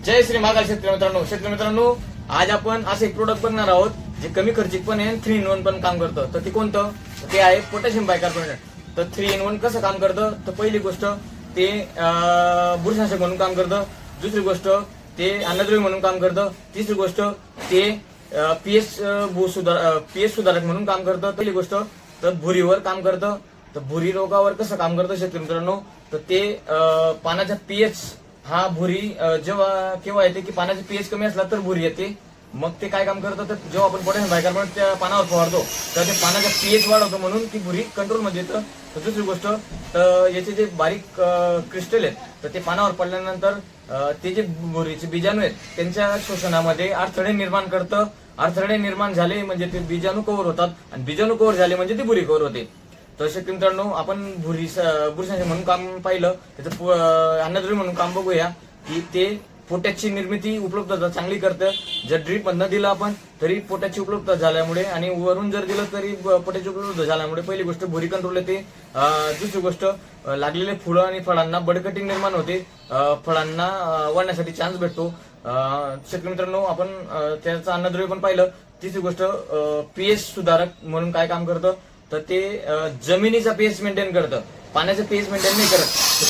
जय श्री महाकाल शेतकरी मित्रांनो, आज आपण असं एक प्रोडक्ट बघणार आहोत जे कमी खर्चिक पण आहे, 3 in 1 पण काम करतं. तर ते कोणतं? ते आहे पोटॅशियम बायकार्बोनेट. तर 3 in 1 कसं काम करतं? तर पहिली गोष्ट ते बुरशीनाशक म्हणून काम करतं. दुसरी गोष्ट ते अन्नद्रव्य म्हणून काम करतं. तिसरी गोष्ट ते पीएच सुधारक म्हणून काम करतं. पहिली गोष्ट तर भुरीवर काम करतं. तर भुरी रोगावर कसं काम करतं शेतकरी मित्रांनो? तर ते पाण्याचा पीएच हा भुरी जेव्हा केव्हा येते की पाण्याचा पीएच कमी असला तर भुरी येते. मग ते काय काम करतं? तर जेव्हा आपण पोटॅशियम बायकार्बोनेट त्या पानावर फवारतो तर ते पाण्याचा पीएच वाढवतो म्हणून ती भुरी कंट्रोलमध्ये येतं. तर दुसरी गोष्ट तर याचे जे बारीक क्रिस्टल आहेत तर ते पानावर पडल्यानंतर ते जे भुरीचे बीजाणू आहेत त्यांच्या शोषणामध्ये अडथळे निर्माण करतं. अडथळे निर्माण झाले म्हणजे ते बीजाणू कव्हर होतात आणि बीजाणू कव्हर झाले म्हणजे ती भुरी कव्हर होते. तर शेतकरी मित्रांनो, आपण बुरशीनाशक म्हणून काम पाहिलं, त्याचं अन्नद्रव्य म्हणून काम बघूया की ते पोटॅशची निर्मिती उपलब्धता चांगली करतं. जर ड्रीप मधनं दिलं आपण तरी पोटॅशची उपलब्धता झाल्यामुळे आणि वरून जर दिलं तरी पोटॅशची उपलब्ध झाल्यामुळे पहिली गोष्ट भुरी कंट्रोल येते. दुसरी गोष्ट लागलेले फुलं आणि फळांना बडकटिंग निर्माण होते. फळांना वाढण्यासाठी चान्स भेटतो. शेतकरी मित्रांनो, आपण त्याचं अन्नद्रव्य पण पाहिलं. तिसरी गोष्ट पीएच सुधारक म्हणून काय काम करतं? तर ते जमिनीचा पीएच मेंटेन करतं, पाण्याचा पीएच मेंटेन नाही करत.